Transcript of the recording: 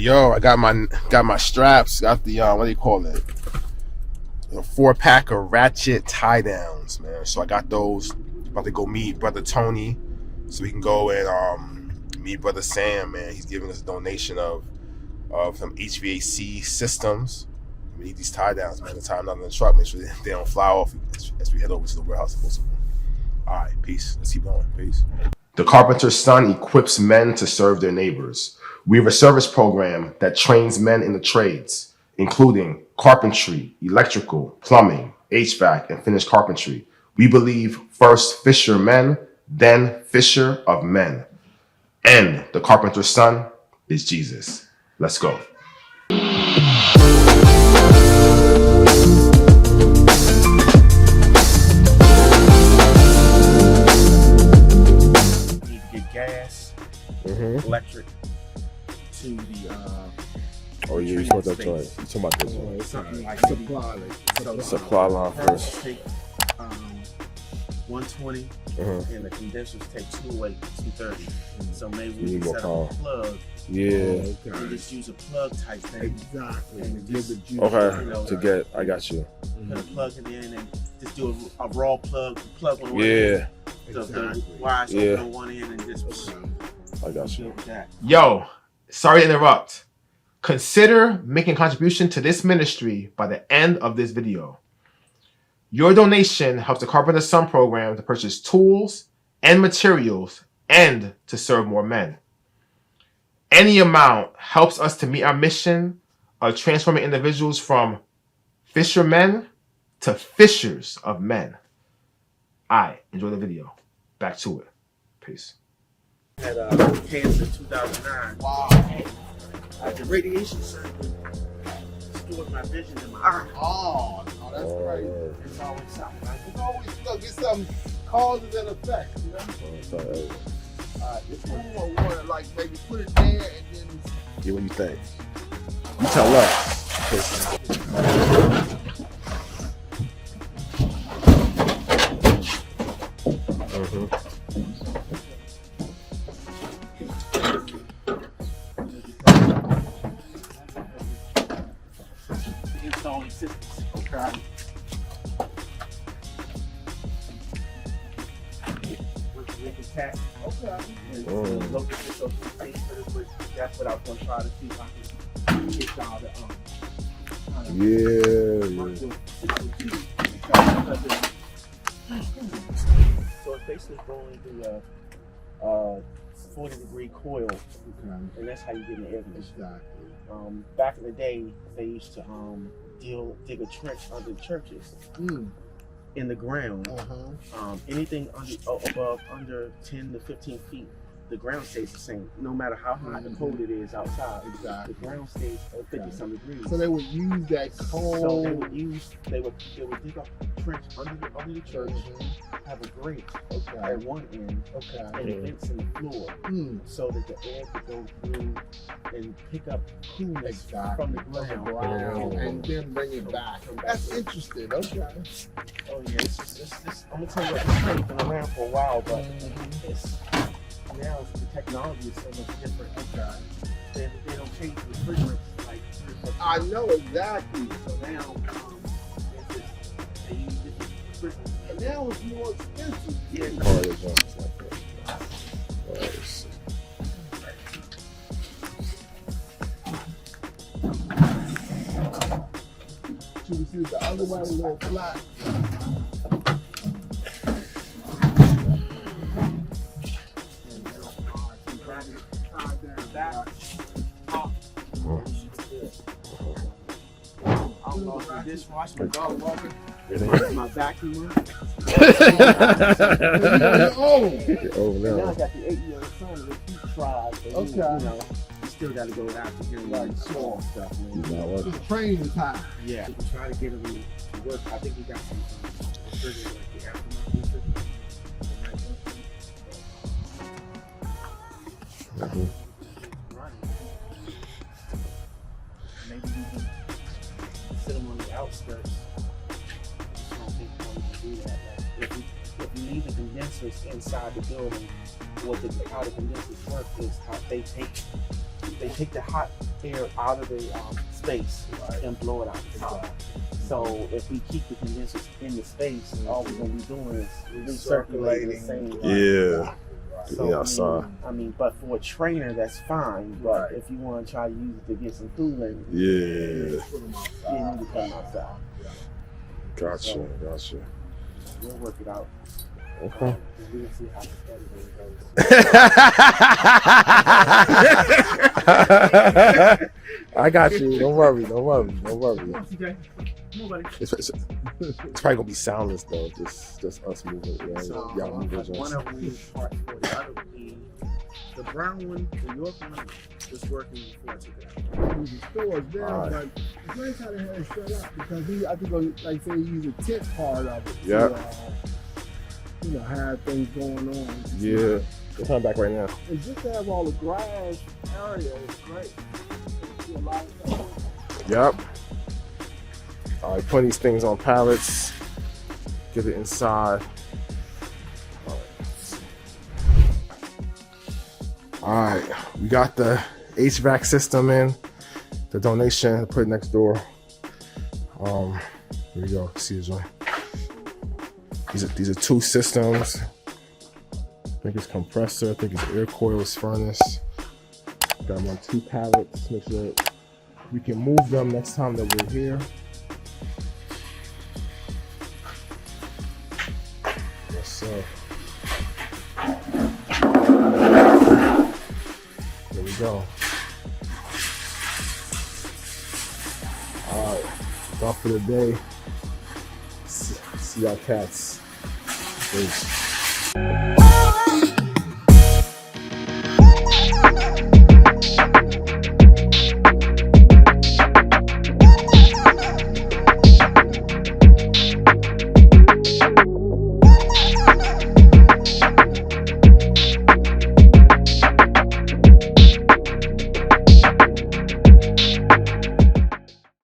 Yo, I got my straps. Got the what do you call it? A 4-pack of ratchet tie downs, man. So I got those. About to go meet brother Tony, so we can go and meet brother Sam, man. He's giving us a donation of some HVAC systems. We need these tie downs, man. To tie them out in the truck, make sure they don't fly off as we head over to the warehouse. All right, peace. Let's keep going. Peace. The Carpenter's son equips men to serve their neighbors. We have a service program that trains men in the trades, including carpentry, electrical, plumbing, HVAC, and finished carpentry. We believe first fisher men, then fisher of men. And the Carpenter's son is Jesus. Let's go. Gas, electric to the oh yeah, you talking about that joint. You talking about this one. Something like Supply line first. Take 120 and the condensers take 208, 230. So maybe we can set up a plug. Yeah. And just use a plug type thing. Exactly. And just, To get, I got you. Put a plug in and just do a raw plug on one Yeah. The wires open on one end and just I got you. Yo, sorry to interrupt. Consider making a contribution to this ministry by the end of this video. Your donation helps the Carpenter's Son program to purchase tools and materials and to serve more men. Any amount helps us to meet our mission of transforming individuals from fishermen to fishers of men. Alright, enjoy the video. Back to it. Peace. Had cancer in 2009. Wow. The radiation surgery restored my vision in my eye. Oh, that's crazy. It's always something. It's always stuck. It's some causes and effects, you know? This one you want to like maybe put it there and then. Yeah, what do you think? You tell us. Installing systems. Okay. Okay. That's what I was going to try to see if I can get y'all to So it's basically going through a 40-degree coil, and that's how you get an air conditioner. Exactly. Back in the day, they used to dig a trench under the churches. In the ground. Anything under 10 to 15 feet, the ground stays the same. No matter how hot the cold it is outside, the ground stays at 50-some degrees. So they would use that cold. So they would dig up a trench under the church, have a grate at one end, and vents in the floor, so that the air could go through and pick up coolness from the ground and then bring it back. That's interesting. Okay. Oh yeah, I'm gonna tell you what, this train's been around for a while, but now the technology is so much different. They don't change the refrigerants like. I know exactly. So now they use different refrigerants. And now it's more expensive. Yeah. You see the other one a little flat. I'm off the dishwasher, my dog walking, my vacuumer. Now I got the 8-year-old son that he tried. So you know, you still got to go after him like small stuff, man. The training time. Yeah, we try to get him to work. I think he got some refrigerant, like the aftermarket refrigerant. Maybe we can sit them on the outskirts. I don't think we want to do that. Like, if you leave the condensers inside the building, how the condensers work is how they take the hot air out of the space and blow it out the side. So if we keep the condensers in the space, all we're gonna be doing is recirculating the same. Yeah. So, Yeah, I saw. I mean, but for a trainer, that's fine. But if you want to try to use it to get some cooling, Yeah. you need to put them outside. Gotcha. Gotcha. We'll work it out. Okay. We'll see how the editing goes. I got you. Don't worry. Don't worry. Don't worry. Okay. It's probably gonna be soundless though. Just us moving. Yeah, So, y'all moving. one of them is part for the other one. The brown one, the York one, is working before I took it out. The store is there, All right. but it's nice how they had it set up because he, I think, like say, he used a tent part of it. Yep. To, have things going on. Yeah. We're coming back right now. And just to have all the grass area is great. You see a lot of stuff. Yep. All right, putting these things on pallets. Get it inside. All right, we got the HVAC system in. The donation, put it next door. Here we go. See the joint. These are two systems. I think it's compressor. I think it's air coils furnace. Got them on 2 pallets. Make sure we can move them next time that we're here. Yes, sir. There we go. All right, done for the day. See y'all cats. Peace.